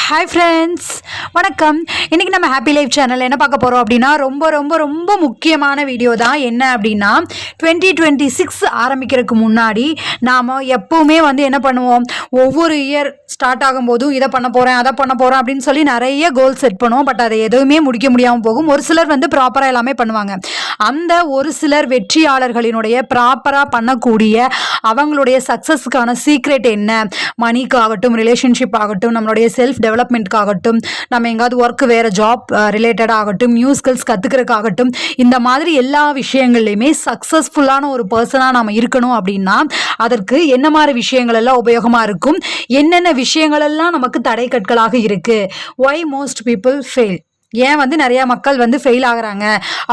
Hi friends, வணக்கம். இன்றைக்கி நம்ம ஹாப்பி லைஃப் சேனலில் என்ன பார்க்க போகிறோம் அப்படின்னா ரொம்ப ரொம்ப ரொம்ப முக்கியமான வீடியோ தான். என்ன அப்படின்னா 2026 ஆரம்பிக்கிறதுக்கு முன்னாடி நாம் எப்போவுமே என்ன பண்ணுவோம், ஒவ்வொரு இயர் ஸ்டார்ட் ஆகும்போதும் இதை பண்ண போகிறேன் அதை பண்ண போகிறேன் அப்படின்னு சொல்லி நிறைய கோல் செட் பண்ணுவோம். பட் அதை எதுவுமே முடிக்க முடியாமல் போகும். ஒரு சிலர் ப்ராப்பராக எல்லாமே பண்ணுவாங்க. அந்த ஒரு சிலர் வெற்றியாளர்களினுடைய ப்ராப்பராக பண்ணக்கூடிய அவங்களுடைய சக்ஸஸ்க்கான சீக்ரெட் என்ன, மணிக்காகட்டும், ரிலேஷன்ஷிப் ஆகட்டும், நம்மளுடைய செல்ஃப் டெவலப்மெண்ட்காகட்டும், நம்ம எங்காவது ஒர்க் வேறு ஜாப் ரிலேட்டடாக ஆகட்டும், நியூ ஸ்கில்ஸ் கற்றுக்கிறதுக்காகட்டும், இந்த மாதிரி எல்லா விஷயங்கள்லையுமே சக்ஸஸ்ஃபுல்லான ஒரு பர்சனாக நம்ம இருக்கணும் அப்படின்னா அதற்கு என்ன மாதிரி விஷயங்கள் எல்லாம் உபயோகமாக இருக்கும், என்னென்ன விஷயங்கள் எல்லாம் நமக்கு தடை கற்களாக இருக்குது, why most people fail, ஏன் நிறைய மக்கள் ஃபெயில் ஆகுறாங்க,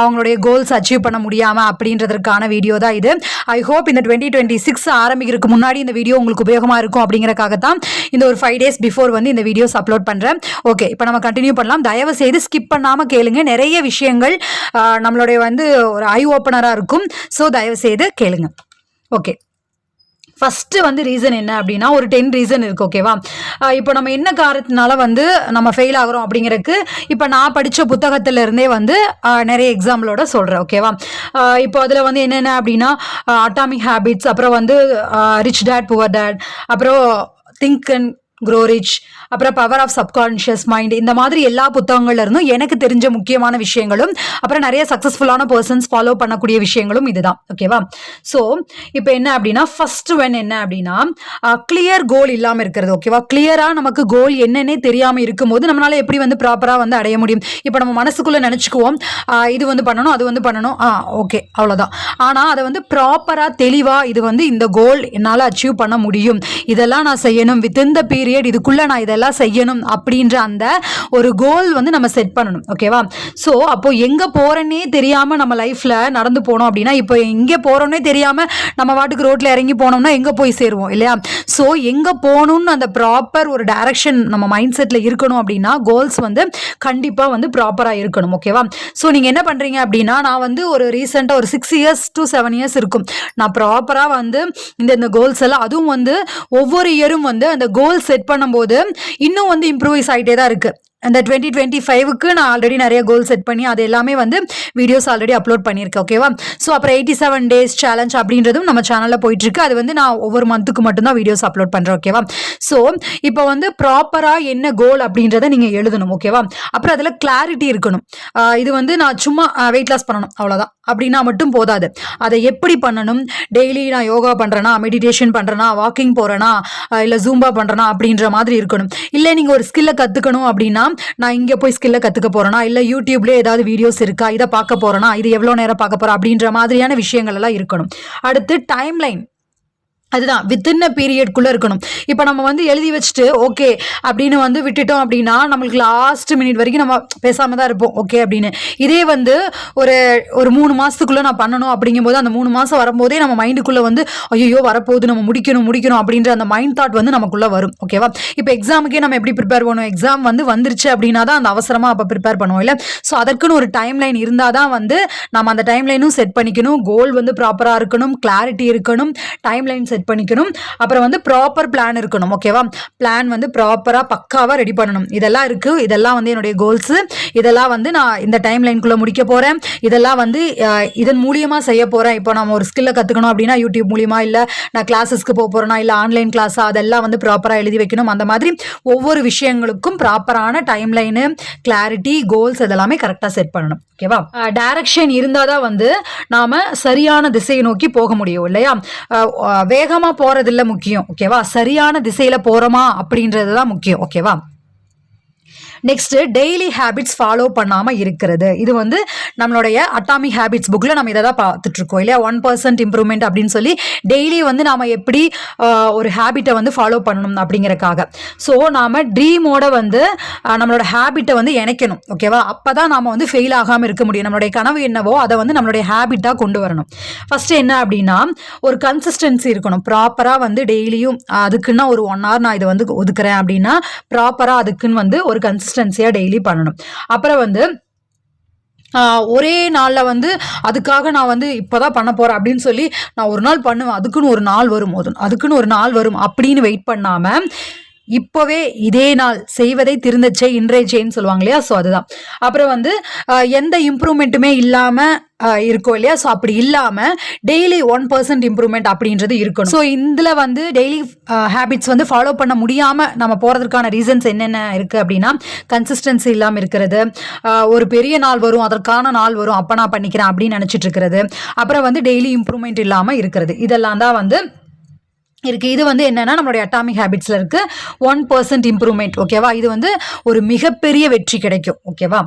அவங்களுடைய கோல்ஸ் அச்சீவ் பண்ண முடியாமல் அப்படின்றதுக்கான வீடியோ தான் இது. ஐ ஹோப் இந்த 2026 ஆரம்பிக்கிறதுக்கு முன்னாடி இந்த வீடியோ உங்களுக்கு உபயோகமாக இருக்கும் அப்படிங்கிறக்காக தான் இந்த ஒரு 5 days பிஃபோர் இந்த வீடியோஸ் அப்லோட் பண்ணுறேன். ஓகே, இப்போ நம்ம கண்டினியூ பண்ணலாம். தயவு செய்து ஸ்கிப் பண்ணாமல் கேளுங்க. நிறைய விஷயங்கள் நம்மளுடைய ஒரு ஐ ஓப்பனராக இருக்கும். ஸோ தயவு செய்து கேளுங்க. ஓகே, ஃபஸ்ட்டு ரீசன் என்ன அப்படின்னா ஒரு 10 ரீசன் இருக்குது. ஓகேவா? இப்போ நம்ம என்ன காரணத்தினால நம்ம ஃபெயில் ஆகிறோம் அப்படிங்கிறதுக்கு இப்போ நான் படித்த புத்தகத்திலேருந்தே நிறைய எக்ஸாம்பிளோட சொல்கிறேன். ஓகேவா? இப்போ அதில் என்னென்ன அப்படின்னா அட்டாமிக் ஹேபிட்ஸ், அப்புறம் ரிச் டேட் புவர் டேட், அப்புறம் திங்க் அண்ட் க்ரோ ரிச், அப்புறம் பவர் ஆஃப் சப்கான்ஷியஸ் மைண்ட், இந்த மாதிரி எல்லா புத்தகங்கள்ல இருந்தும் எனக்கு தெரிஞ்ச முக்கியமான விஷயங்களும் அப்புறம் நிறைய சக்ஸஸ்ஃபுல்லான பர்சன்ஸ் ஃபாலோ பண்ணக்கூடிய விஷயங்களும் இதுதான். ஓகேவா? ஸோ இப்போ என்ன அப்படின்னா ஃபர்ஸ்ட் ஒன் என்ன அப்படின்னா கிளியர் கோல் இல்லாமல் இருக்கிறது. ஓகேவா? கிளியராக நமக்கு கோல் என்னன்னே தெரியாமல் இருக்கும்போது நம்மளால எப்படி ப்ராப்பராக அடைய முடியும்? இப்போ நம்ம மனசுக்குள்ளே நினச்சிக்குவோம், இது பண்ணணும், அது பண்ணணும், ஓகே, அவ்வளோதான். ஆனால் அதை ப்ராப்பராக தெளிவாக இது இந்த கோல் என்னால் அச்சீவ் பண்ண முடியும், இதெல்லாம் நான் செய்யணும், வித்தின் த பீரியட் இதுக்குள்ள நான் இதெல்லாம் செய்யணும் அப்படின்ற அந்த ஒரு கோல் நம்ம செட் பண்ணணும். ஓகேவா? ஸோ அப்போ எங்க போறேன்னே தெரியாம நம்ம லைஃப்ல நடந்து போனோம் அப்படின்னா, இப்போ எங்க போறோன்னே தெரியாம நம்ம வாட்டுக்கு ரோட்ல இறங்கி போனோம்னா எங்க போய் சேருவோம் இல்லையா? ஸோ எங்க போகணும்னு அந்த ப்ராப்பர் ஒரு டைரக்ஷன் நம்ம மைண்ட் செட்ல இருக்கணும் அப்படின்னா கோல்ஸ் கண்டிப்பா ப்ராப்பரா இருக்கணும். ஓகேவா? ஸோ நீங்க என்ன பண்றீங்க அப்படின்னா, நான் ஒரு ரீசெண்டா ஒரு 6 years to 7 years இருக்கும், நான் ப்ராப்பரா இந்த கோல்ஸ் எல்லாம் அதுவும் ஒவ்வொரு இயரும் அந்த கோல் செட் பண்ணும்போது இன்னும் இம்ப்ரூவைஸ் ஆகிட்டே தான் இருக்கு. அந்த 2025க்கு நான் ஆல்ரெடி நிறைய கோல் செட் பண்ணி அது எல்லாமே வீடியோஸ் ஆல்ரெடி அப்லோட் பண்ணியிருக்கேன். ஓகேவா? ஸோ அப்புறம் 87 days சேலஞ்ச் அப்படின்றதும் நம்ம சேனலில் போயிட்டுருக்கு. அது நான் ஒவ்வொரு மந்த்துக்கு மட்டும்தான் வீடியோஸ் அப்லோட் பண்ணுறேன். ஓகேவா? ஸோ இப்போ ப்ராப்பராக என்ன கோல் அப்படின்றத நீங்கள் எழுதணும். ஓகேவா? அப்புறம் அதில் கிளாரிட்டி இருக்கணும். இது நான் சும்மா வெயிட் லாஸ் பண்ணணும் அவ்வளோதான் அப்படின்னா மட்டும் போதாது. அதை எப்படி பண்ணணும், டெய்லி நான் யோகா பண்ணுறேன்னா, மெடிடேஷன் பண்ணுறேன்னா, வாக்கிங் போகிறேன்னா, இல்லை ஜூம்பா பண்ணுறேன்னா அப்படின்ற மாதிரி இருக்கணும். இல்லை நீங்கள் ஒரு ஸ்கில்லை கற்றுக்கணும் அப்படின்னா, நான் இங்கே போய் ஸ்கில்லை கற்றுக்க போகிறேன்னா, இல்லை யூடியூப்லேயே ஏதாவது வீடியோஸ் இருக்கா, இதை பார்க்க போகிறேன்னா, இது எவ்வளோ நேரம் பார்க்க போகிறேன் அப்படின்ற மாதிரியான விஷயங்கள் எல்லாம் இருக்கணும். அடுத்து டைம்லைன், அதுதான் வித்தின் அ பீரியட்குள்ளே இருக்கணும். இப்போ நம்ம எழுதி வச்சுட்டு ஓகே அப்படின்னு விட்டுட்டோம் அப்படின்னா நம்மளுக்கு லாஸ்ட் மினிட் வரைக்கும் நம்ம பேசாமல் தான் இருப்போம். ஓகே அப்படின்னு இதே ஒரு 3 மாதத்துக்குள்ளே நான் பண்ணணும் அப்படிங்கும்போது அந்த 3 மாதம் வரும்போதே நம்ம மைண்டுக்குள்ளே ஐயோ வரப்போகுது, நம்ம முடிக்கணும் அப்படின்ற அந்த மைண்ட் தாட் நமக்குள்ளே வரும். ஓகேவா? இப்போ எக்ஸாமுக்கே நம்ம எப்படி ப்ரிப்பேர் பண்ணுவோம், எக்ஸாம் வந்துருச்சு அப்படின்னா தான் அந்த அவசரமாக அப்போ ப்ரிப்பேர் பண்ணுவோம் இல்லை? ஸோ அதற்குன்னு ஒரு டைம்லைன் இருந்தால் தான் நம்ம அந்த டைம்லைனும் செட் பண்ணிக்கணும். கோல் ப்ராப்பராக இருக்கணும், கிளாரிட்டி இருக்கணும், டைம்லைன் செட் பண்ணிக்கணும், அப்புறம் ப்ராப்பர் பிளான் இருக்கணும். ஓகேவா? பிளான் ப்ராப்பராக பக்காவாக ரெடி பண்ணணும். இதெல்லாம் இருக்குது, இதெல்லாம் என்னுடைய கோல்ஸு, இதெல்லாம் நான் இந்த டைம் லைனுக்குள்ளே முடிக்க போகிறேன், இதெல்லாம் இதன் மூலியமாக செய்ய போகிறேன். இப்போ நம்ம ஒரு ஸ்கில்லை கற்றுக்கணும் அப்படின்னா யூடியூப் மூலியமா, இல்லை நான் கிளாஸஸ்க்கு போக போகிறேன்னா, இல்லை ஆன்லைன் கிளாஸாக, அதெல்லாம் ப்ராப்பராக எழுதி வைக்கணும். அந்த மாதிரி ஒவ்வொரு விஷயங்களுக்கும் ப்ராப்பரான டைம்லைனு, கிளாரிட்டி, கோல்ஸ் இதெல்லாமே கரெக்டாக செட் பண்ணணும். ஓகேவா? டைரக்ஷன் இருந்தால் தான் நாம் சரியான திசையை நோக்கி போக முடியும் இல்லையா? வேகமாக போகிறதில்ல முக்கியம். ஓகேவா? சரியான திசையில் போகிறோமா அப்படின்றது தான் முக்கியம். ஓகேவா? நெக்ஸ்ட் டெய்லி ஹேபிட்ஸ் ஃபாலோ பண்ணாமல் இருக்கிறது. இது நம்மளுடைய அட்டாமிக் ஹேபிட்ஸ் புக்கில் நம்ம இதை தான் பார்த்துட்ருக்கோம் இல்லையா? 1% இம்ப்ரூவ்மெண்ட் அப்படின்னு சொல்லி டெய்லி நாம் எப்படி ஒரு ஹேபிட்டை ஃபாலோ பண்ணணும் அப்படிங்கிறக்காக. ஸோ நாம் ட்ரீமோட நம்மளோட ஹேபிட்டை இணைக்கணும். ஓகேவா? அப்போ தான் நாம் ஃபெயில் ஆகாமல் இருக்க முடியும். நம்மளுடைய கனவு என்னவோ அதை நம்மளுடைய ஹேபிட்டாக கொண்டு வரணும். ஃபஸ்ட்டு என்ன அப்படின்னா ஒரு கன்சிஸ்டன்சி இருக்கணும். ப்ராப்பராக டெய்லியும் அதுக்குன்னா ஒரு 1 hour நான் இதை ஒதுக்குறேன் அப்படின்னா ப்ராப்பராக அதுக்குன்னு ஒரு கன்சிஸ்டன்சியாக டெய்லி பண்ணணும். அப்புறம் ஒரே நாளில் அதுக்காக நான் இப்போதான் பண்ண போகிறேன் அப்படின்னு சொல்லி நான் ஒரு நாள் பண்ணுவேன், அதுக்குன்னு ஒரு நாள் வரும் அப்படின்னு வெயிட் பண்ணாமல் இப்போவே இதே நாள் செய்வதை திருந்தச்சே இன்றைய செய்ன்னு சொல்லுவாங்க இல்லையா. ஸோ அதுதான். அப்புறம் வந்து எந்த இம்ப்ரூவ்மெண்ட்டுமே இல்லாமல் இருக்கும் இல்லையா. ஸோ அப்படி இல்லாமல் டெய்லி 1% இம்ப்ரூவ்மெண்ட் அப்படின்றது இருக்கணும். ஸோ இதில் வந்து டெய்லி ஹேபிட்ஸ் வந்து ஃபாலோ பண்ண முடியாமல் நம்ம போகிறதுக்கான ரீசன்ஸ் என்னென்ன இருக்குது அப்படின்னா, கன்சிஸ்டன்சி இல்லாமல் இருக்கிறது, ஒரு பெரிய நாள் வரும் அதற்கான நாள் வரும் அப்போ நான் பண்ணிக்கிறேன் அப்படின்னு நினச்சிட்டு இருக்கிறது, அப்புறம் வந்து டெய்லி இம்ப்ரூவ்மெண்ட் இல்லாமல் இருக்கிறது. இதெல்லாம் தான் வந்து இருக்குது. இது வந்து என்னன்னா நம்மளுடைய அட்டாமிக் ஹேபிட்ஸில் இருக்குது 1% இம்ப்ரூவ்மெண்ட். ஓகேவா. இது வந்து ஒரு மிகப்பெரிய வெற்றி கிடைக்கும். ஓகேவா.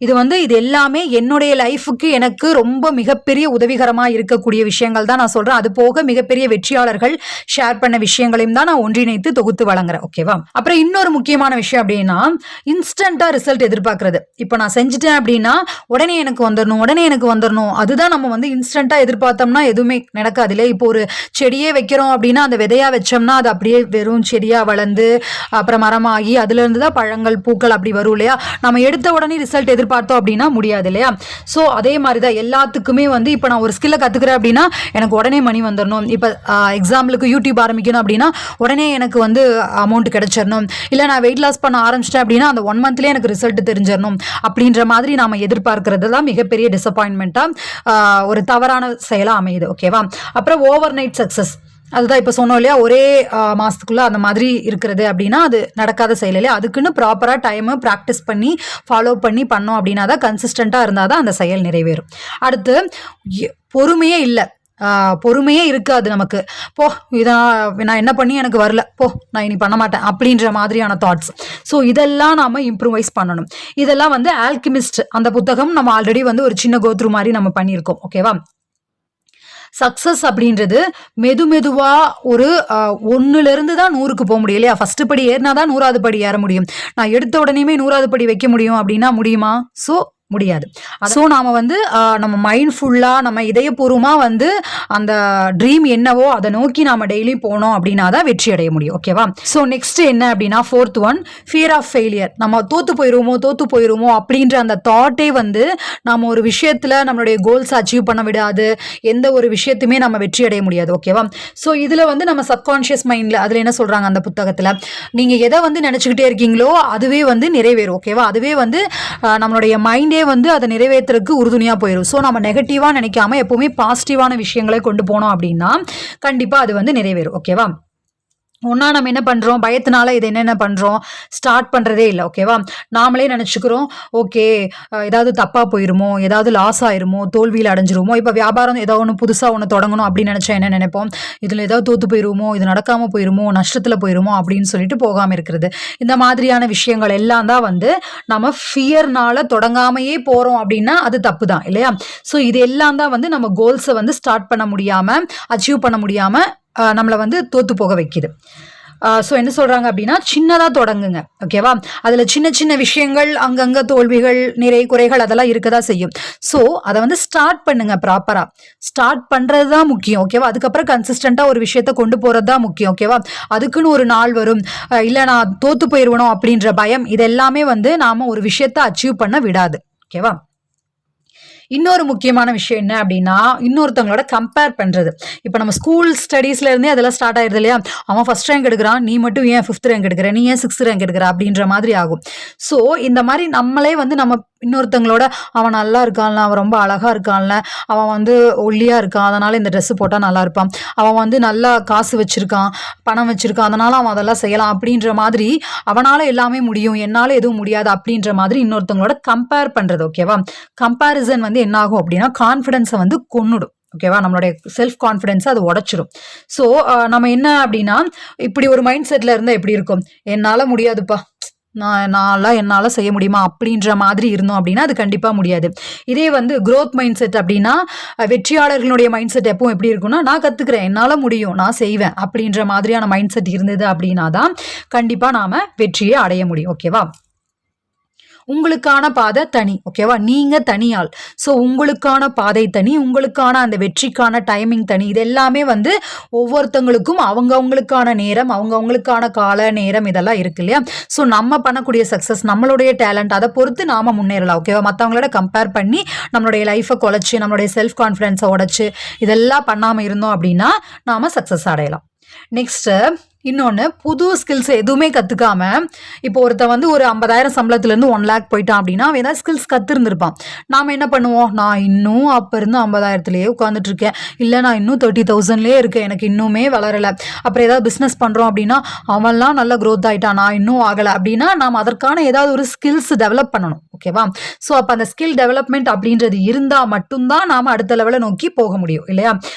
இது வந்து இது எல்லாமே என்னுடைய லைஃபுக்கு எனக்கு ரொம்ப மிகப்பெரிய உதவிகரமாக இருக்கக்கூடிய விஷயங்கள் தான் நான் சொல்கிறேன். அது போக மிகப்பெரிய வெற்றியாளர்கள் ஷேர் பண்ண விஷயங்களையும் தான் நான் ஒன்றிணைத்து தொகுத்து வழங்குறேன். ஓகேவா. அப்புறம் இன்னொரு முக்கியமான விஷயம் அப்படின்னா, இன்ஸ்டண்ட்டாக ரிசல்ட் எதிர்பார்க்கறது. இப்போ நான் செஞ்சுட்டேன் அப்படின்னா உடனே எனக்கு வந்துடணும் அதுதான் நம்ம வந்து இன்ஸ்டண்ட்டாக எதிர்பார்த்தோம்னா எதுவுமே நடக்காது இல்லை. இப்போ ஒரு செடியே வைக்கிறோம் அப்படின்னா அந்த விதையாக வச்சோம்னா அது அப்படியே வெறும் செடியாக வளர்ந்து அப்புறம் மரமாகி அதுலேருந்து தான் பழங்கள் பூக்கள் அப்படி வரும் இல்லையா. நம்ம எடுத்த உடனே ரிசல்ட் பார்த்தோம் அப்படின்னா முடியாது இல்லையா. ஸோ அதே மாதிரி தான் எல்லாத்துக்குமே வந்து இப்போ நான் ஒரு ஸ்கில்லை கற்றுக்கிறேன் அப்படின்னா எனக்கு உடனே மணி வந்துடணும். இப்போ எக்ஸாம்பிளுக்கு யூடியூப் ஆரம்பிக்கணும் அப்படின்னா உடனே எனக்கு வந்து அமௌண்ட் கிடைச்சிடணும். இல்லை நான் வெயிட் லாஸ் பண்ண ஆரம்பிச்சிட்டேன் அப்படின்னா அந்த 1 மந்த்லேயே எனக்கு ரிசல்ட் தெரிஞ்சிடணும் அப்படின்ற மாதிரி நாம் எதிர்பார்க்கறது தான் மிகப்பெரிய டிசப்பாயின்மெண்ட்டாக ஒரு தவறான செயலாக அமையுது. ஓகேவா. அப்புறம் ஓவர் நைட் சக்ஸஸ், அதுதான் இப்போ சொன்னோம் இல்லையா, ஒரே மாதத்துக்குள்ளே அந்த மாதிரி இருக்கிறது அப்படின்னா அது நடக்காத செயல் இல்லையா. அதுக்குன்னு ப்ராப்பராக டைமு ப்ராக்டிஸ் பண்ணி ஃபாலோ பண்ணோம் அப்படின்னா தான் கன்சிஸ்டண்ட்டாக இருந்தால் தான் அந்த செயல் நிறைவேறும். அடுத்து பொறுமையே இல்லை, பொறுமையே இருக்காது நமக்கு. நான் என்ன பண்ணி எனக்கு வரல, நான் இனி பண்ண மாட்டேன் அப்படின்ற மாதிரியான தாட்ஸ். ஸோ இதெல்லாம் நாம் இம்ப்ரூவைஸ் பண்ணணும். இதெல்லாம் வந்து ஆல்கெமிஸ்ட் அந்த புத்தகம் நம்ம ஆல்ரெடி வந்து ஒரு சின்ன கோத்ரூ மாதிரி நம்ம பண்ணியிருக்கோம். ஓகேவா. சக்ஸஸ் அப்படின்றது மெதுவாக ஒரு 1லேருந்து தான் 100க்கு போக முடியும் இல்லையா. ஃபஸ்ட்டு படி ஏறினா தான் 100வது படி ஏற முடியும். நான் எடுத்த உடனேயுமே 100வது படி வைக்க முடியும் அப்படின்னா முடியுமா? ஸோ முடியாது. ஸோ நாம் வந்து நம்ம மைண்ட்ஃபுல்லாக நம்ம இதயபூர்வமாக வந்து அந்த ட்ரீம் என்னவோ அதை நோக்கி நாம் டெய்லி போனோம் அப்படின்னா தான் வெற்றி அடைய முடியும். ஓகேவா. ஸோ நெக்ஸ்ட் என்ன அப்படின்னா 4th one, fear of failure. நம்ம தோற்று போயிடுவோமோ அப்படின்ற அந்த தாட்டே வந்து நம்ம ஒரு விஷயத்தில் நம்மளுடைய கோல்ஸ் அச்சீவ் பண்ண விடாது. எந்த ஒரு விஷயத்தையுமே நம்ம வெற்றி அடைய முடியாது. ஓகேவா. ஸோ இதில் வந்து நம்ம சப்கான்ஷியஸ் மைண்டில் அதில் என்ன சொல்கிறாங்க அந்த புத்தகத்தில், நீங்கள் எதை வந்து நினச்சிக்கிட்டே இருக்கீங்களோ அதுவே வந்து நிறைவேறும். ஓகேவா. அதுவே வந்து நம்மளுடைய மைண்டே வந்து அதை நிறைவேற்றுறதுக்கு உறுதுணையாக போயிடும். ஸோ நம்ம நெகட்டிவாக நினைக்காம எப்பவுமே பாசிட்டிவான விஷயங்களை கொண்டு போனோம் அப்படின்னா கண்டிப்பாக அது வந்து நிறைவேறும். ஓகேவா. ஒன்றா நம்ம என்ன பண்ணுறோம், பயத்தினால இது என்னென்ன பண்ணுறோம், ஸ்டார்ட் பண்ணுறதே இல்லை. ஓகேவா. நாமளே நினச்சிக்கிறோம் ஓகே ஏதாவது தப்பாக போயிருமோ, ஏதாவது லாஸ் ஆயிருமோ, தோல்வியில் அடைஞ்சிருமோ. இப்போ வியாபாரம் ஏதோ ஒன்று புதுசாக ஒன்று தொடங்கணும் அப்படின்னு நினச்சா என்ன நினைப்போம், இதில் ஏதாவது தோற்று போயிருமோ, இது நடக்காமல் போயிருமோ, நஷ்டத்தில் போயிருமோ அப்படின்னு சொல்லிட்டு போகாமல் இருக்கிறது. இந்த மாதிரியான விஷயங்கள் எல்லாம் தான் வந்து நம்ம ஃபியர்னால தொடங்காமையே போகிறோம் அப்படின்னா அது தப்பு தான் இல்லையா. ஸோ இது எல்லாம் தான் வந்து நம்ம கோல்ஸை வந்து ஸ்டார்ட் பண்ண முடியாமல் அச்சீவ் பண்ண முடியாமல் நம்மளை வந்து தோற்று போக வைக்கிது. ஸோ என்ன சொல்கிறாங்க அப்படின்னா சின்னதாக தொடங்குங்க. ஓகேவா. அதில் சின்ன விஷயங்கள் அங்கங்கே தோல்விகள் நிறை குறைகள் அதெல்லாம் இருக்க தான் செய்யும். ஸோ அதை வந்து ஸ்டார்ட் பண்ணுங்க. ப்ராப்பராக ஸ்டார்ட் பண்ணுறது தான் முக்கியம். ஓகேவா. அதுக்கப்புறம் கன்சிஸ்டண்ட்டாக ஒரு விஷயத்த கொண்டு போகிறது தான் முக்கியம். ஓகேவா. அதுக்குன்னு ஒரு நாள் வரும், இல்லை நான் தோற்று போயிடுவணும் அப்படின்ற பயம் இதெல்லாமே வந்து நாம் ஒரு விஷயத்த அச்சீவ் பண்ண விடாது. ஓகேவா. இன்னொரு முக்கியமான விஷயம் என்ன அப்படின்னா இன்னொருத்தவங்களோட கம்பேர் பண்ணுறது. இப்போ நம்ம ஸ்கூல் ஸ்டடீஸ்லேருந்தே அதெல்லாம் ஸ்டார்ட் ஆயிடுது இல்லையா. அவன் ஃபஸ்ட் ரேங்க் எடுக்கிறான், நீ மட்டும் ஏன் 5th ரேங்க் எடுக்கிற, நீ ஏன் 6th ரேங்க் எடுக்கிற அப்படின்ற மாதிரி ஆகும். ஸோ இந்த மாதிரி நம்மளே வந்து நம்ம இன்னொருத்தங்களோட அவன் நல்லா இருக்கான்ல, அவன் ரொம்ப அழகாக இருக்கான்ல, அவன் வந்து ஒல்லியாக இருக்கான் அதனால் இந்த ட்ரெஸ்ஸு போட்டால் நல்லா இருப்பான், அவன் வந்து நல்லா காசு வச்சுருக்கான் பணம் வச்சுருக்கான் அதனால் அவன் அதெல்லாம் செய்யலாம் அப்படின்ற மாதிரி அவனால் எல்லாமே முடியும் என்னால் எதுவும் முடியாது அப்படின்ற மாதிரி இன்னொருத்தவங்களோட கம்பேர் பண்ணுறது. ஓகேவா. கம்பேரிசன் வந்து என்ன ஆகும் அப்படின்னா கான்ஃபிடென்ஸை வந்து கொன்னுடும். ஓகேவா. நம்மளுடைய செல்ஃப் கான்ஃபிடென்ஸை அது உடச்சிடும். ஸோ நம்ம என்ன அப்படின்னா இப்படி ஒரு மைண்ட் செட்டில் இருந்தால் எப்படி இருக்கும், என்னால் முடியாதுப்பா, என்னால் செய்ய முடியுமா அப்படின்ற மாதிரி இருந்தோம் அப்படின்னா அது கண்டிப்பாக முடியாது. இதே வந்து க்ரோத் மைண்ட் செட் அப்படின்னா வெற்றியாளர்களுடைய மைண்ட் செட் எப்பவும் எப்படி இருக்குன்னா நான் கற்றுக்கிறேன், என்னால் முடியும், நான் செய்வேன் அப்படின்ற மாதிரியான மைண்ட் செட் இருந்தது அப்படின்னா தான் கண்டிப்பாக நாம் வெற்றியை அடைய முடியும். ஓகேவா. உங்களுக்கான பாதை தனி. ஓகேவா. நீங்கள் தனியாள். ஸோ உங்களுக்கான பாதை தனி, உங்களுக்கான அந்த வெற்றிக்கான டைமிங் தனி. இது எல்லாமே வந்து ஒவ்வொருத்தங்களுக்கும் அவங்கவுங்களுக்கான நேரம் அவங்கவுங்களுக்கான கால நேரம் இதெல்லாம் இருக்கு இல்லையா. ஸோ நம்ம பண்ணக்கூடிய சக்ஸஸ் நம்மளுடைய டேலண்ட் அதை பொறுத்து நாம் முன்னேறலாம். ஓகேவா. மற்றவங்களோட கம்பேர் பண்ணி நம்மளுடைய லைஃப்பை குலைச்சி நம்மளுடைய செல்ஃப் கான்ஃபிடென்ஸை உடச்சி இதெல்லாம் பண்ணாமல் இருந்தோம் அப்படின்னா நாம் சக்ஸஸ் அடையலாம். நெக்ஸ்ட்டு இன்னொன்று புது ஸ்கில்ஸ் எதுவுமே கற்றுக்காம இப்போ ஒருத்தன் வந்து ஒரு 50,000 சம்பளத்துலேருந்து 1 lakh போயிட்டான் அப்படின்னா அவன் ஏதாவது ஸ்கில்ஸ் கற்றுருந்துருப்பான். நாம் என்ன பண்ணுவோம், நான் இன்னும் அப்போ இருந்து 50,000லேயே உட்காந்துட்ருக்கேன், இல்லை நான் இன்னும் 30,000லேயே இருக்கேன், எனக்கு இன்னுமே வளரலை. அப்புறம் ஏதாவது பிஸ்னஸ் பண்ணுறோம் அப்படின்னா அவன்லாம் நல்ல க்ரோத் ஆகிட்டான், நான் இன்னும் ஆகலை அப்படின்னா நாம் அதற்கான ஏதாவது ஒரு ஸ்கில்ஸ் டெவலப் பண்ணணும். ஓகேவா? ஸோ அப்போ அந்த ஸ்கில் டெவலப்மெண்ட் அப்படின்றது இருந்தால் மட்டும்தான் நாம் அடுத்த லெவலை நோக்கி போக முடியும் இல்லையா?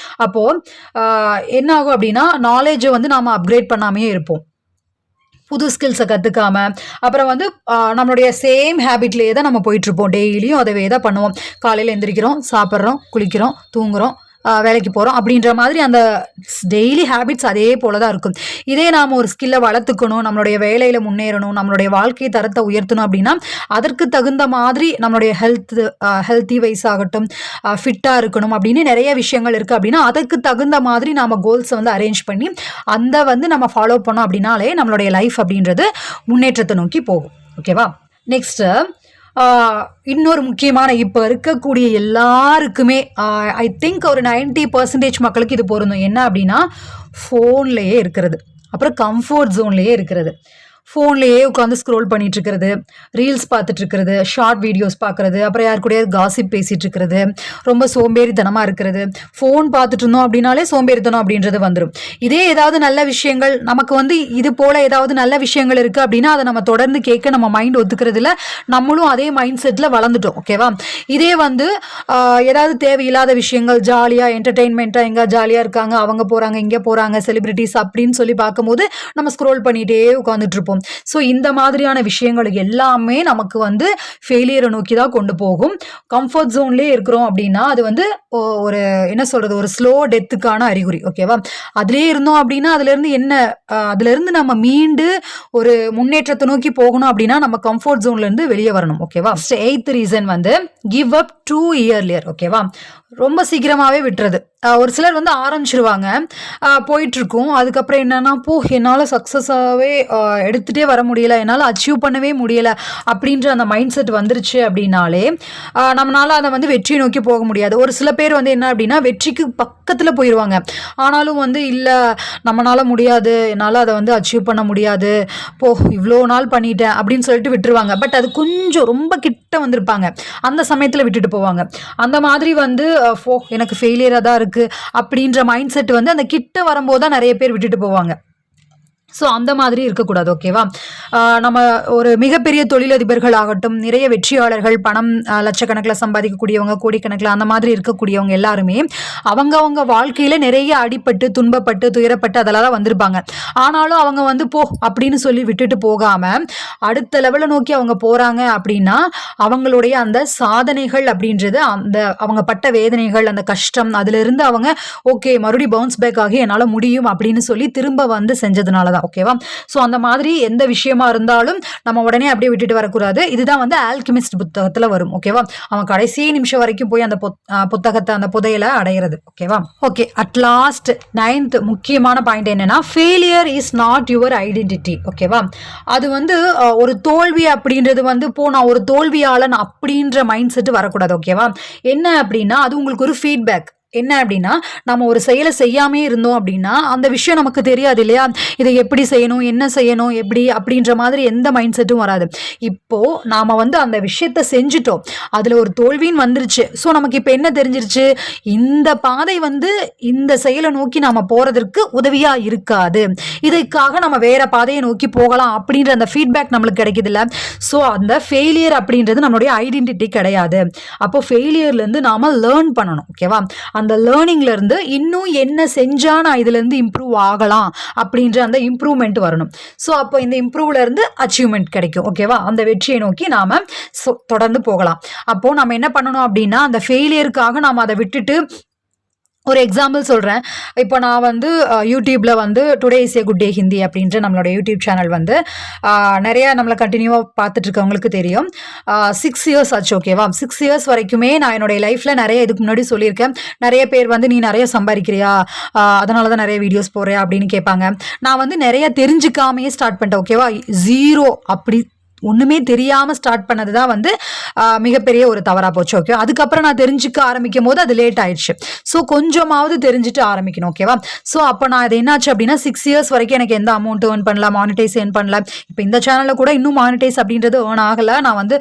அப்போது என்ன ஆகும் அப்படின்னா நாலேஜை வந்து நாம் அப்கிரேட் பண்ணாமே இருப்போம், புது ஸ்கில்ஸை கற்றுக்காம. அப்புறம் வந்து நம்மளுடைய சேம் ஹேபிட்லேயே தான் நம்ம போயிட்டுருப்போம், டெய்லியும் அதவே தான் பண்ணுவோம். காலையில் எந்திரிக்கிறோம், சாப்பிட்றோம், குளிக்கிறோம், தூங்குகிறோம், வேலைக்கு போகிறோம் அப்படின்ற மாதிரி அந்த டெய்லி ஹேபிட்ஸ் அதே போல தான் இருக்கும். இதே நாம் ஒரு ஸ்கில்லை வளர்த்துக்கணும், நம்மளுடைய வேலையில் முன்னேறணும், நம்மளுடைய வாழ்க்கை தரத்தை உயர்த்தணும் அப்படின்னா அதற்கு தகுந்த மாதிரி நம்மளுடைய ஹெல்த்தி வைஸ் ஆகட்டும், ஃபிட்டாக இருக்கணும் அப்படின்னு நிறைய விஷயங்கள் இருக்குது. அப்படின்னா அதுக்கு தகுந்த மாதிரி நாம் கோல்ஸை வந்து அரேஞ்ச் பண்ணி அந்த வந்து நம்ம ஃபாலோ பண்ணோம் அப்படின்னாலே நம்மளுடைய லைஃப் அப்படின்றது முன்னேற்றத்தை நோக்கி போகும். ஓகேவா? நெக்ஸ்ட்டு இன்னொரு முக்கியமான இப்போ இருக்கக்கூடிய எல்லாருக்குமே ஐ திங்க் ஒரு 90% மக்களுக்கு இது பொருந்தும். என்ன அப்படின்னா ஃபோன்லேயே இருக்கிறது, அப்புறம் கம்ஃபர்ட் ஜோன்லேயே இருக்கிறது. ஃபோன்லேயே உட்காந்து ஸ்க்ரோல் பண்ணிட்டு இருக்கிறது, ரீல்ஸ் பார்த்துட்டு இருக்கிறது, ஷார்ட் வீடியோஸ் பார்க்குறது, அப்புறம் யார் கூடயாவது காசிப் பேசிகிட்டு இருக்கிறது, ரொம்ப சோம்பேறித்தனமாக இருக்கிறது. ஃபோன் பார்த்துட்டு இருந்தோம் அப்படின்னாலே சோம்பேறித்தனம் அப்படின்றது வந்துடும். இதே ஏதாவது நல்ல விஷயங்கள் நமக்கு வந்து இது போல் ஏதாவது நல்ல விஷயங்கள் இருக்குது அப்படின்னா அதை நம்ம தொடர்ந்து கேட்க நம்ம மைண்ட் ஒத்துக்கிறதுல நம்மளும் அதே மைண்ட் செட்டில் வளர்ந்துட்டோம். ஓகேவா? இதே வந்து ஏதாவது தேவையில்லாத விஷயங்கள், ஜாலியாக என்டர்டெயின்மெண்ட்டாக எங்கே ஜாலியாக இருக்காங்க, அவங்க போகிறாங்க, இங்கே போகிறாங்க, செலிபிரிட்டிஸ் அப்படின்னு சொல்லி பார்க்கும்போது நம்ம ஸ்க்ரோல் பண்ணிகிட்டே உட்காந்துட்ருப்போம். ஸோ இந்த மாதிரியான விஷயங்கள் எல்லாமே நமக்கு வந்து ஃபெயிலியரை நோக்கி தான் கொண்டு போகும். கம்ஃபர்ட் ஜோன்லேயே இருக்கிறோம் அப்படின்னா அது வந்து ஒரு என்ன சொல்கிறது, ஒரு ஸ்லோ டெத்துக்கான அறிகுறி. ஓகேவா? அதிலே இருந்தோம் அப்படின்னா அதுலேருந்து நம்ம மீண்டு ஒரு முன்னேற்றத்தை நோக்கி போகணும் அப்படின்னா நம்ம கம்ஃபர்ட் ஜோன்லேருந்து வெளியே வரணும். ஓகேவா? 8th ரீசன் வந்து கிவ் அப் டூ இயர்லியர். ஓகேவா? ரொம்ப சீக்கிரமாகவே விட்டுறது. ஒரு சிலர் வந்து ஆரம்பிச்சிருவாங்க, போயிட்டுருக்கும், அதுக்கப்புறம் என்னென்னா என்னால் சக்ஸஸாகவே எடுத்துகிட்டே வர முடியலை, என்னால் அச்சீவ் பண்ணவே முடியலை அப்படின்ற அந்த மைண்ட் செட் வந்துருச்சு அப்படின்னாலே நம்மளால் அதை வந்து வெற்றியை நோக்கி போக முடியாது. ஒரு சில பேர் வந்து என்ன அப்படின்னா வெற்றிக்கு பக்கத்தில் போயிடுவாங்க, ஆனாலும் வந்து இல்லை நம்மளால் முடியாது, என்னால் அதை வந்து அச்சீவ் பண்ண முடியாது, இவ்வளோ நாள் பண்ணிட்டேன் அப்படின்னு சொல்லிட்டு விட்டுருவாங்க. பட் அது கொஞ்சம் ரொம்ப கிட்ட வந்திருப்பாங்க, அந்த சமயத்தில் விட்டுட்டு போவாங்க. அந்த மாதிரி வந்து எனக்கு ஃபெயிலியராக தான் இருக்குது அப்படின்ற மைண்ட் செட் வந்து அந்த கிட்ட வரும்போது தான் நிறைய பேர் விட்டுட்டு போவாங்க. ஸோ அந்த மாதிரி இருக்கக்கூடாது. ஓகேவா? நம்ம ஒரு மிகப்பெரிய தொழிலதிபர்கள் ஆகட்டும், நிறைய வெற்றியாளர்கள், பணம் லட்சக்கணக்கில் சம்பாதிக்கக்கூடியவங்க, கோடிக்கணக்கில் அந்த மாதிரி இருக்கக்கூடியவங்க எல்லாருமே அவங்க வாழ்க்கையில் நிறைய அடிப்பட்டு, துன்பப்பட்டு, துயரப்பட்டு அதெல்லாம் தான் வந்திருப்பாங்க. ஆனாலும் அவங்க வந்து அப்படின்னு சொல்லி விட்டுட்டு போகாமல் அடுத்த லெவலை நோக்கி அவங்க போகிறாங்க அப்படின்னா அவங்களுடைய அந்த சாதனைகள் அப்படின்றது, அந்த அவங்க பட்ட வேதனைகள், அந்த கஷ்டம், அதிலிருந்து அவங்க ஓகே மறுபடியும் பவுன்ஸ் பேக் ஆகி என்னால் முடியும் அப்படின்னு சொல்லி திரும்ப வந்து செஞ்சதுனால தான். ஓகேவா? ஸோ அந்த மாதிரி எந்த விஷயமா இருந்தாலும் நம்ம உடனே அப்படியே விட்டுட்டு வரக்கூடாது. இதுதான் வந்து ஆல்கெமிஸ்ட் புத்தகத்தில் வரும். ஓகேவா? அவன் கடைசி நிமிஷம் வரைக்கும் போய் அந்த புத்தகத்தை, அந்த புதையல அடையிறது. ஓகேவா? ஓகே, அட் லாஸ்ட் 9th முக்கியமான பாயிண்ட் என்னன்னா, failure is not your identity. ஓகேவா? அது வந்து ஒரு தோல்வி அப்படின்றது வந்து நான் ஒரு தோல்வியாளன் அப்படின்ற மைண்ட் செட் வரக்கூடாது. ஓகேவா? என்ன அப்படின்னா அது உங்களுக்கு ஒரு ஃபீட்பேக். என்ன அப்படின்னா நம்ம ஒரு செயலை செய்யாமே இருந்தோம் அப்படின்னா அந்த விஷயம் நமக்கு தெரியாது இல்லையா, இதை எப்படி செய்யணும், என்ன செய்யணும், எப்படி அப்படின்ற மாதிரி எந்த மைண்ட் செட்டும் வராது. இப்போ நாம வந்து அந்த விஷயத்த செஞ்சுட்டோம், அதுல ஒரு தோல்வின்னு வந்துருச்சு. ஸோ நமக்கு இப்போ என்ன தெரிஞ்சிருச்சு, இந்த பாதை வந்து இந்த செயலை நோக்கி நாம போறதற்கு உதவியா இருக்காது, இதுக்காக நம்ம வேற பாதையை நோக்கி போகலாம் அப்படின்ற அந்த ஃபீட்பேக் நம்மளுக்கு கிடைக்குது இல்லை. ஸோ அந்த ஃபெயிலியர் அப்படின்றது நம்மளுடைய ஐடென்டிட்டி கிடையாது. அப்போ ஃபெயிலியர்லேருந்து நாம லேர்ன் பண்ணணும். ஓகேவா? அந்த லேர்னிங்ல இருந்து இன்னும் என்ன செஞ்சா நான் இதுல இருந்து இம்ப்ரூவ் ஆகலாம் அப்படின்ற அந்த இம்ப்ரூவ்மெண்ட் வரணும். ஸோ அப்போ இந்த இம்ப்ரூவ்ல இருந்து அச்சீவ்மெண்ட் கிடைக்கும். ஓகேவா? அந்த வெற்றியை நோக்கி நாம தொடர்ந்து போகலாம். அப்போ நம்ம என்ன பண்ணணும் அப்படின்னா அந்த ஃபெயிலியருக்காக நாம அதை விட்டுட்டு, ஒரு எக்ஸாம்பிள் சொல்கிறேன். இப்போ நான் வந்து யூடியூப்பில் வந்து today is a good day Hindi அப்படின்ற நம்மளோட யூடியூப் சேனல் வந்து நிறையா நம்மளை கண்டினியூவாக பார்த்துட்ருக்கவங்களுக்கு தெரியும். 6 years ஆச்சு. ஓகேவா? 6 years வரைக்குமே நான் என்னுடைய லைஃப்பில் நிறைய இதுக்கு முன்னாடி சொல்லியிருக்கேன். நிறைய பேர் வந்து நீ நிறைய சம்பாதிக்கிறியா, அதனால தான் நிறைய வீடியோஸ் போடுறியா அப்படின்னு கேட்பாங்க. நான் வந்து நிறைய தெரிஞ்சுக்காமையே ஸ்டார்ட் பண்ணிட்டேன். ஓகேவா? 0 அப்படி ஒன்றுமே தெரியாமல் ஸ்டார்ட் பண்ணது தான் வந்து மிகப்பெரிய ஒரு தவறாக போச்சு. ஓகே, அதுக்கப்புறம் நான் தெரிஞ்சுக்க ஆரம்பிக்கும் போது அது லேட் ஆயிடுச்சு. ஸோ கொஞ்சமாவது தெரிஞ்சுட்டு ஆரம்பிக்கணும். ஓகேவா? ஸோ அப்போ நான் அது என்னாச்சு அப்படின்னா 6 இயர்ஸ் வரைக்கும் எனக்கு எந்த அமௌண்ட் ஏர்ன் பண்ணல, மானிட்டைஸ் ஏர்ன் பண்ணல. இப்போ இந்த சேனலில் கூட இன்னும் மானிட்டைஸ் அப்படின்றது ஏர்ன் ஆகலை. நான் வந்து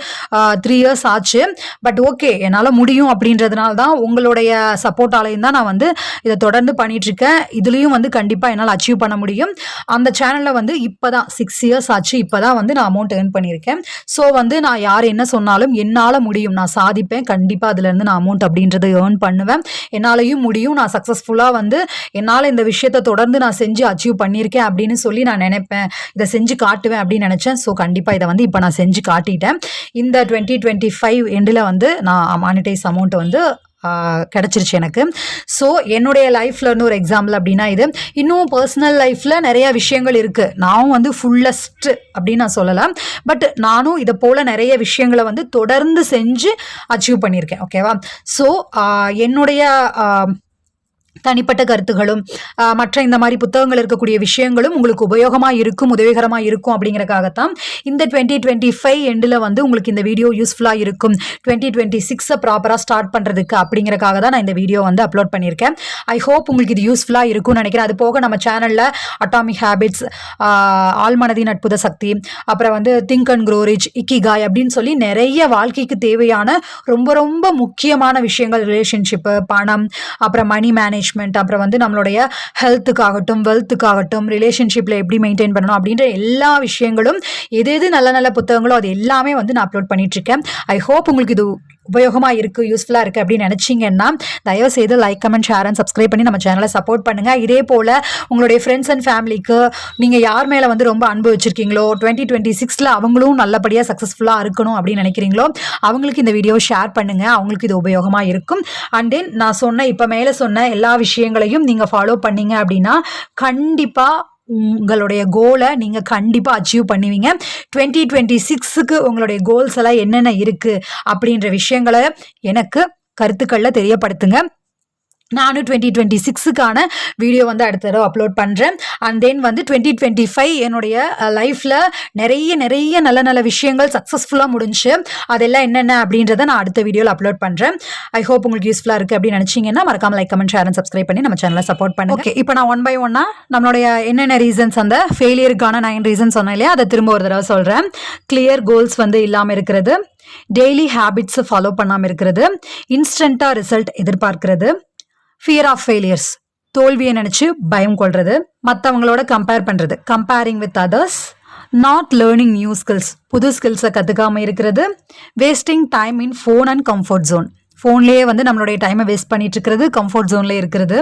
3 இயர்ஸ் ஆச்சு. பட் ஓகே, என்னால் முடியும் அப்படின்றதுனால தான், உங்களுடைய சப்போர்ட்டாலையும் தான் நான் வந்து இதை தொடர்ந்து பண்ணிட்டு இருக்கேன். இதுலேயும் வந்து கண்டிப்பாக என்னால் அச்சீவ் பண்ண முடியும். அந்த சேனலில் வந்து இப்போ தான் 6 இயர்ஸ் ஆச்சு. இப்போ தான் வந்து நான் அமௌண்ட் ஏர்ன் பண்ணியிருக்கேன். ஸோ வந்து நான் யார் என்ன சொன்னாலும் என்னால் முடியும், நான் சாதிப்பேன். கண்டிப்பாக அதுலேருந்து நான் அமௌண்ட் அப்படின்றத ஏர்ன் பண்ணுவேன். என்னாலையும் முடியும். நான் சக்ஸஸ்ஃபுல்லாக வந்து என்னால் இந்த விஷயத்தை தொடர்ந்து நான் செஞ்சு அச்சீவ் பண்ணியிருக்கேன் அப்படின்னு சொல்லி நான் நினைப்பேன். இதை செஞ்சு காட்டுவேன் அப்படின்னு நினச்சேன். ஸோ கண்டிப்பாக இதை வந்து இப்போ நான் செஞ்சு காட்டிட்டேன். இந்த 2025 எண்டில் வந்து நான் மானிட்டைஸ் அமௌண்ட் வந்து கிடச்சிருச்சு எனக்கு. ஸோ என்னுடைய லைஃப்பில் இருந்து ஒரு எக்ஸாம்பிள் அப்படின்னா இது. இன்னும் பர்சனல் லைஃப்பில் நிறைய விஷயங்கள் இருக்குது. நான் வந்து ஃபுல்லஸ்ட் அப்படின்னு நான் சொல்லலாம். பட் நானும் இதை போல் நிறைய விஷயங்களை வந்து தொடர்ந்து செஞ்சு அச்சீவ் பண்ணியிருக்கேன். ஓகேவா? ஸோ என்னுடைய தனிப்பட்ட கருத்துகளும் மற்ற இந்த மாதிரி புத்தகங்கள் இருக்கக்கூடிய விஷயங்களும் உங்களுக்கு உபயோகமாக இருக்கும், உதவிகரமாக இருக்கும் அப்படிங்கிறக்காகத்தான் இந்த 2025 எண்டில் வந்து உங்களுக்கு இந்த வீடியோ யூஸ்ஃபுல்லாக இருக்கும், 2026 ப்ராப்பராக ஸ்டார்ட் பண்ணுறதுக்கு அப்படிங்கிறக்காக தான் நான் இந்த வீடியோ வந்து அப்லோட் பண்ணியிருக்கேன். ஐ ஹோப் உங்களுக்கு இது யூஸ்ஃபுல்லாக இருக்கும்னு நினைக்கிறேன். அது போக நம்ம சேனலில் அட்டாமிக் ஹேபிட்ஸ், ஆழ்மனதின் அற்புத சக்தி, அப்புறம் வந்து think and grow rich, ikigai அப்படின்னு சொல்லி நிறைய வாழ்க்கைக்கு தேவையான ரொம்ப ரொம்ப முக்கியமான விஷயங்கள், ரிலேஷன்ஷிப்பு, பணம், அப்புறம் மணி மேனேஜ்மெண்ட், அப்புறம் வந்து நம்மளுடைய ஹெல்த்துக்காகட்டும், வெல்த்துக்காகட்டும், ரிலேஷன்ஷிப்பில் எப்படி மெயின்டைன் பண்ணணும் அப்படின்ற எல்லா விஷயங்களும், எது நல்ல நல்ல புத்தகங்களோ அது எல்லாமே வந்து நான் அப்லோட் பண்ணிட்டுருக்கேன். ஐ ஹோப் உங்களுக்கு இது உபயோகமாக இருக்குது, யூஸ்ஃபுல்லாக இருக்குது அப்படின்னு நினச்சிங்கன்னா தயவு செய்து like, comment, share and subscribe பண்ணி நம்ம சேனலை சப்போர்ட் பண்ணுங்கள். இதே போல் உங்களுடைய ஃப்ரெண்ட்ஸ் அண்ட் ஃபேமிலிக்கு நீங்கள் யார் மேலே வந்து ரொம்ப அன்பு வச்சுருக்கீங்களோ, 2026 அவங்களும் நல்லபடியாக சக்ஸஸ்ஃபுல்லாக இருக்கணும் அப்படின்னு நினைக்கிறீங்களோ அவங்களுக்கு இந்த வீடியோ ஷேர் பண்ணுங்கள். அவங்களுக்கு இது உபயோகமாக இருக்கும். அண்ட் தென் நான் இப்போ மேலே சொன்ன எல்லா விஷயங்களையும் நீங்கள் ஃபாலோ பண்ணீங்க அப்படின்னா கண்டிப்பாக உங்களுடைய கோலை நீங்கள் கண்டிப்பாக அச்சீவ் பண்ணுவீங்க. 2026க்கு உங்களுடைய கோல்ஸ் எல்லாம் என்னென்ன இருக்குது அப்படின்ற விஷயங்களை எனக்கு கருத்துக்களில் தெரியப்படுத்துங்க. நானும் 2026க்கான வீடியோ வந்து அடுத்த தடவை அப்லோட் பண்ணுறேன். அண்ட் தென் வந்து 2025 என்னுடைய லைஃப்பில் நிறைய நல்ல நல்ல விஷயங்கள் சக்ஸஸ்ஃபுல்லாக முடிஞ்சு அதெல்லாம் என்னென்ன அப்படின்றத நான் அடுத்த வீடியோவில் அப்லோட் பண்ணுறேன். ஐ ஹோப் உங்களுக்கு யூஸ்ஃபுல்லாக இருக்குது அப்படின்னு நினச்சிங்கன்னா மறக்காம like, comment, share and subscribe பண்ணி நம்ம சேனலை சப்போர்ட் பண்ணுங்க. ஓகே, இப்போ நான் 1 by 1 நம்மளுடைய என்னென்ன ரீசன்ஸ், அந்த ஃபெயிலியருக்கான 9 ரீசன்ஸ் சொன்னேன் இல்லையா, அதை திரும்ப ஒரு தடவை சொல்கிறேன். கிளியர் கோல்ஸ் வந்து இல்லாமல் இருக்கிறது, டெய்லி ஹேபிட்ஸை ஃபாலோ பண்ணாமல் இருக்கிறது, இன்ஸ்டண்ட்டாக ரிசல்ட் எதிர்பார்க்கிறது, ஃபியர் ஆஃப் ஃபெயிலியர்ஸ், தோல்வியை நினச்சி பயம் கொள்வது, மற்றவங்களோட கம்பேர் பண்ணுறது, comparing with others, not learning new skills, புது ஸ்கில்ஸை கற்றுக்காமல் இருக்கிறது, wasting time in phone and comfort zone, ஃபோன்லேயே வந்து நம்மளுடைய டைமை வேஸ்ட் பண்ணிட்டு இருக்கிறது, கம்ஃபர்ட் ஜோன்லேயே இருக்கிறது,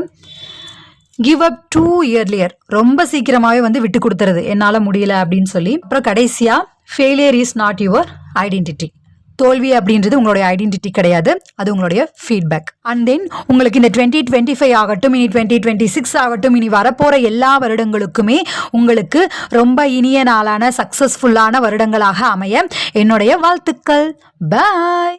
கிவ் அப் டூ இயர்லியர், ரொம்ப சீக்கிரமாகவே வந்து விட்டு கொடுத்துறது என்னால் முடியல அப்படின்னு சொல்லி. அப்புறம் கடைசியாக failure is not your identity, தோல்வி அப்படின்றது உங்களுடைய ஐடென்டிட்டி கிடையாது, அது உங்களுடைய ஃபீட்பேக். அண்ட் தென் உங்களுக்கு இந்த 2025 ஆகட்டும், இனி 2026 ஆகட்டும், இனி வரப்போகிற எல்லா வருடங்களுக்குமே உங்களுக்கு ரொம்ப இனிய நாளான சக்ஸஸ்ஃபுல்லான வருடங்களாக அமைய என்னுடைய வாழ்த்துக்கள். பாய்.